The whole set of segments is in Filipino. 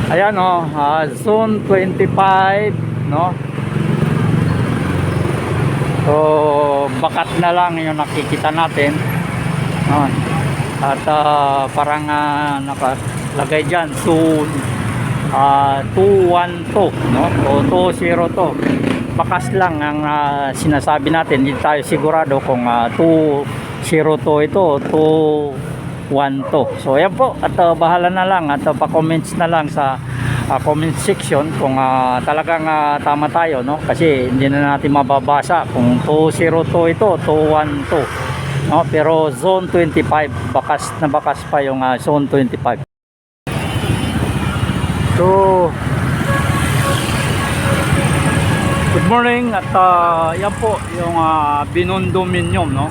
Ayan o, zone 25, no? So bakat na lang yung nakikita natin, no? At parang nakalagay dyan zone 212, no? O 202. Bakas lang ang sinasabi natin, hindi tayo sigurado kung 202 ito o 212. So ayan po, at bahala na lang at pa-comments na lang sa comment section kung talagang tama tayo, no? Kasi hindi na natin mababasa kung 202 ito, 212, no? Pero zone 25, bakas na bakas pa yung zone 25. So good morning, at yan po yung Binondominium, no?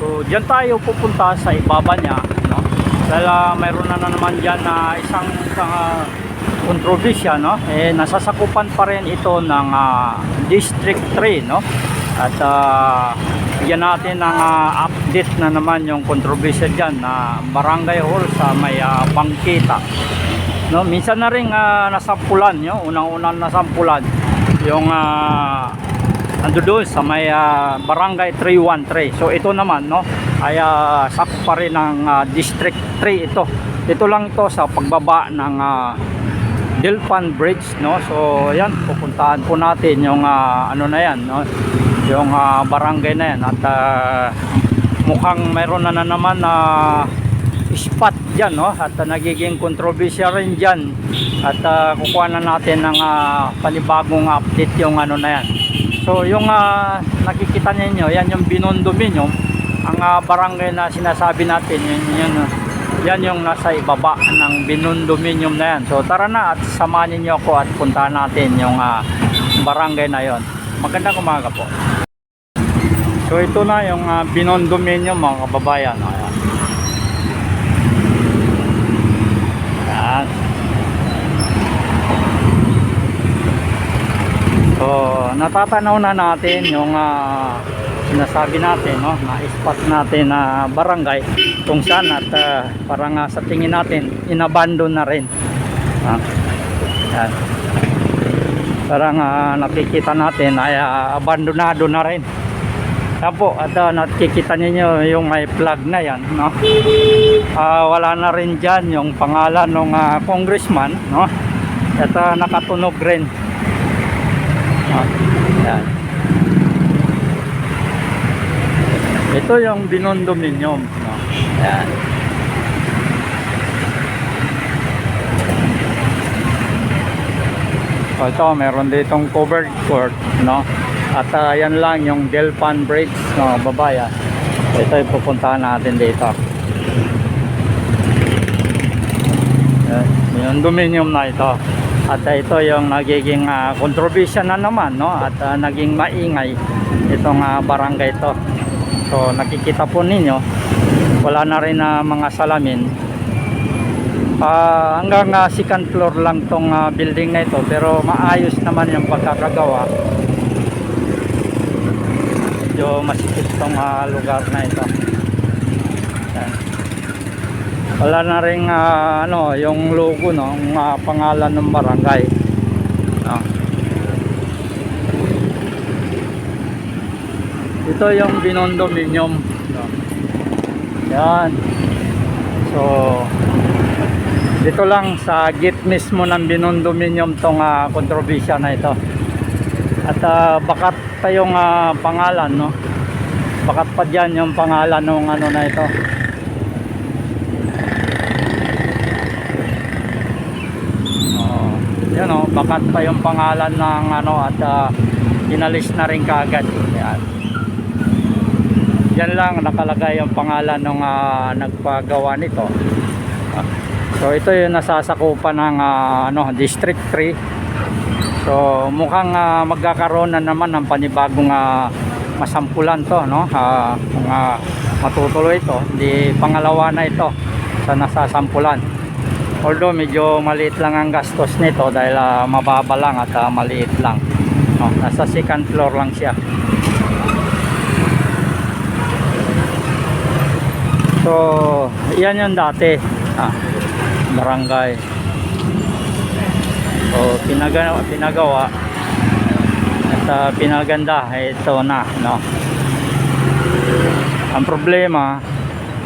So diyan tayo pupunta sa ibaba niya, no? Dahil mayroon na naman diyan na isang kontrobersya, no? Nasasakupan pa rin ito ng District 3, no? At bigyan natin ng update na naman yung kontrobersya diyan na barangay hall sa may Bangkita, no? Minsan na rin nasampulan, no? Unang-unang nasampulan yung ando doon sa may barangay 313. So ito naman, no, ay sakop pa rin ng District 3 ito. Ito lang ito sa pagbaba ng Delpan Bridge, no? So yan, pupuntahan po natin yung ano na yan, no? Yung barangay na yan. At mukhang mayroon na naman spot dyan, no? At nagiging kontrobersya rin dyan. At kukuha na natin ng panibagong update yung ano na yan. So yung nakikita ninyo, yan yung Binondominium. Ang barangay na sinasabi natin, yan yung nasa ibaba ng Binondominium na yan. So tara na at samahan ninyo ako at puntahan natin yung barangay na yon. Magandang umaga po. So ito na yung Binondominium, mga kababayan. Ayan. Ayan. So natatanaw na natin yung sinasabi natin, no, na spot natin na barangay kung saan at parang sa tingin natin inabandon na rin. Yan. Parang nakikita natin ay abandonado na rin. Yan po, at nakikita ninyo yung may flag na yan, no? Wala na rin dyan yung pangalan ng congressman, no? At nakatunog rin. Yan. Ito yung Binondominium, no? Yan. So ito, meron ditong covered court, no? At yan lang yung Delpan Bridge, no, babayan. So ito yung pupuntahan natin dito. Yan, yung Dominium na ito. At ito yung nagiging kontrobersya na naman, no? At naging maingay itong barangay ito. So nakikita po ninyo, wala na rin mga salamin. Hanggang second floor lang tong building na ito, pero maayos naman yung pagkakagawa. Medyo masikip tong lugar na ito. Yan. Wala na rin ano, yung logo, no, yung pangalan ng barangay, no. Ito yung Binondominium, no. Yan. So dito lang sa gate mismo ng Binondominium tong kontrobersya na ito. At bakat pa yung pangalan, no? Bakat pa dyan yung pangalan ng ano na ito. Yan, oh, bakat pa yung pangalan ng ano, at inalis na rin kaagad. Yan. Yan lang nakalagay yung pangalan ng nagpagawa nito. So ito yung nasasakupan ng ano, District 3. So mukhang magkakaroon na naman ng panibagong masampulan to, no? Kung matutuloy ito, di pangalawa na ito sa nasasampulan. Although medyo maliit lang ang gastos nito dahil mababa lang at maliit lang, no? Nasa second floor lang siya. So yan yung dati barangay. So pinagawa at pinaganda, ito na, no. Ang problema,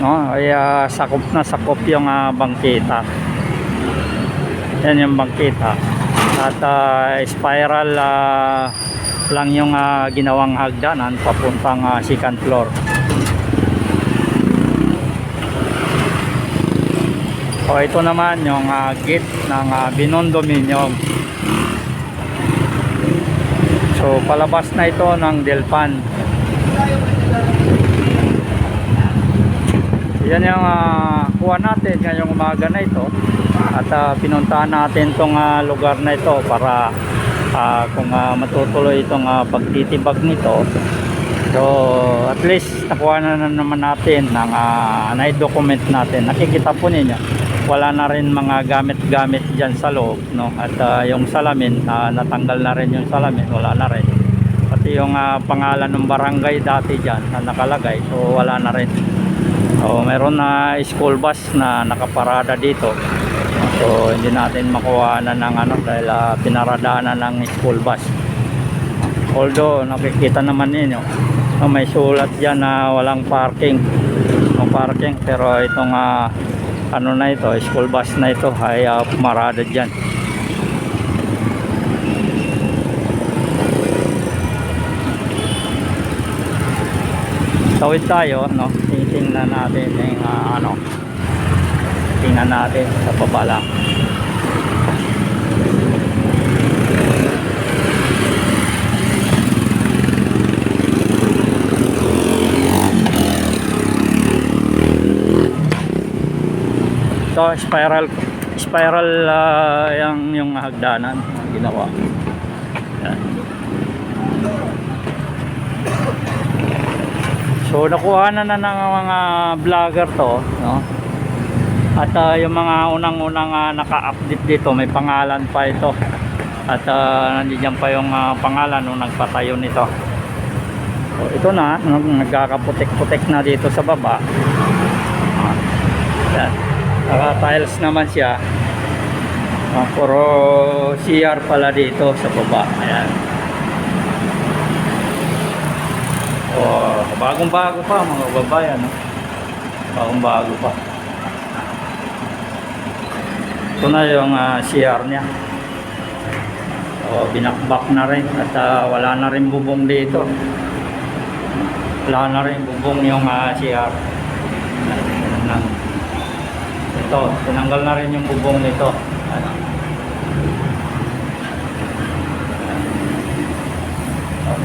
no, ay sakop yung bangkita. Yan yung bangkita. At spiral lang yung ginawang hagdanan papuntang second floor. So ito naman yung gate ng Binondominium. So palabas na ito ng Delpan. Yan yung kuha natin ngayong umaga na ito. At pinuntahan natin itong lugar na ito para kung matutuloy itong pagtitibag nito. So at least nakuha na naman natin ng na-document natin. Nakikita po ninyo, wala na rin mga gamit-gamit dyan sa loob, no? At yung salamin, natanggal na rin yung salamin, wala na rin. Pati yung pangalan ng barangay dati dyan na nakalagay, so wala na rin. So meron na school bus na nakaparada dito. So hindi natin makuha na ng dahil pinaradaan na ng school bus. Although nakikita naman ninyo, may sulat dyan na walang parking. No parking, pero itong na ito, school bus na ito ay pumarada dyan. Tawid tayo, no? Tingnan natin yung tingnan natin sa baba lang. So spiral yung hagdanan ginawa. Yan. So nakuha na ng mga vlogger to, no? At yung mga unang-unang naka-update dito, may pangalan pa ito. At nandiyan pa yung pangalan nung nagpatayo nito. So ito na, nagkakaputik-putik na dito sa baba. Yan. Naka-tiles naman siya. Puro CR pala dito sa baba. Ayan. Oh, bagong-bago pa mga babayan, no? Bagong-bago pa. Ito na yung CR niya. So, binakbak na rin at wala na rin bubong dito. Wala na rin bubong yung CR. Ito, tinanggal na rin yung bubong nito.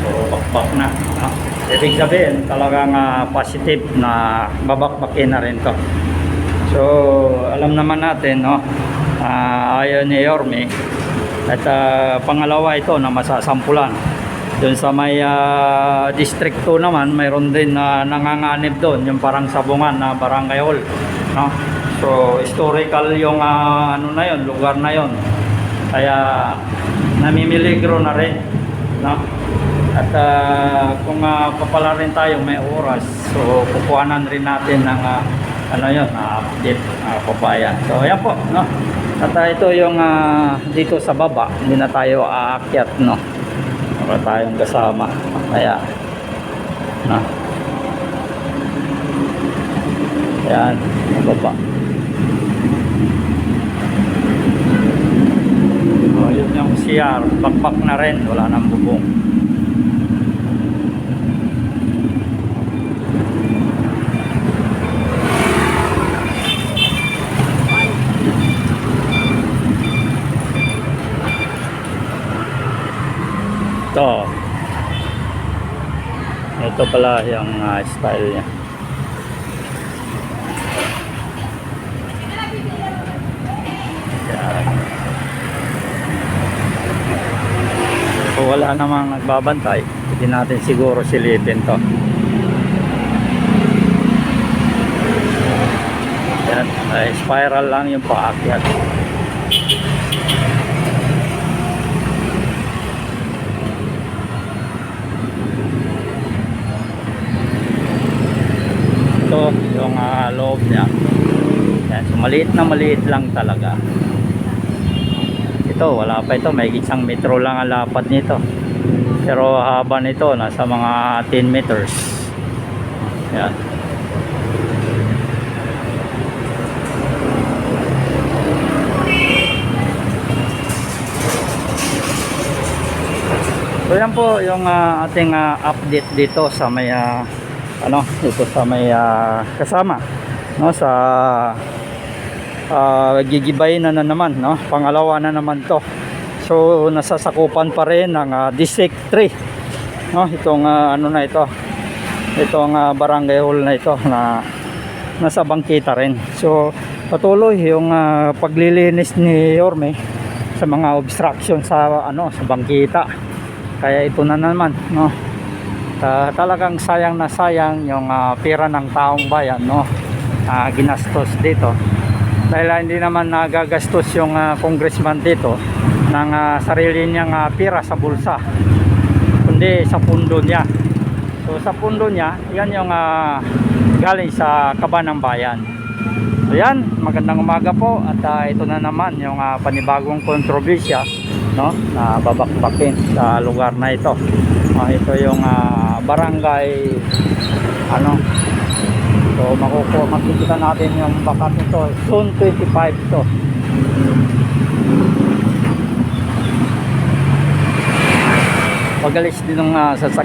Puro bakbak na. Ibig sabihin talagang positive na babakbakin na rin to. So alam naman natin, no, ayon ni Yorme. At pangalawa ito na masasampulan doon sa may District 2 naman, mayroon din na nanganganib doon yung parang sabungan na barangay hall, no? So historical yung na yon, lugar na yon, kaya namimiligro na rin, no? At kung papala rin tayo may oras, so kukuhanan rin natin ng update pabayan. So ayan po, no? At ito yung dito sa baba, hindi na tayo aakyat, no? Wala tayong kasama, kaya na ayan, baba. Oh, yun yung CR, bakbak na rin, wala nang bubong. Ito pala yung style niya. Yan. So wala namang nagbabantay, hindi natin siguro silipin to. Yan, spiral lang yung paakyat. Ito yung loob niya. Yan, so maliit lang talaga. ito, wala pa ito, may isang metro lang ang lapad nito, pero haba nito nasa mga 10 meters. Yan. So yan po yung ating update dito sa may dito sa may kasama, no, sa Gigibay na naman, no, pangalawa na naman to. So nasasakupan pa rin ng District 3, no, itong na ito, itong barangay hall na ito na nasa bangkita rin. So patuloy yung paglilinis ni Yorme sa mga obstruction sa sa bangkita. Kaya ito na naman, no, talagang sayang na sayang yung pera ng taong bayan, no, ginastos dito, dahil hindi naman nagagastos yung congressman dito ng sarili niyang pera sa bulsa, kundi sa pundo niya. So sa pundo niya, yan yung galing sa kaban ng bayan. So yan, magandang umaga po, at ito na naman yung panibagong kontrobersya, no, na babakbakin sa lugar na ito. Ito yung barangay so makikita natin yung bakat nito, Zone 25 to. Pagalis din ng sasakyan.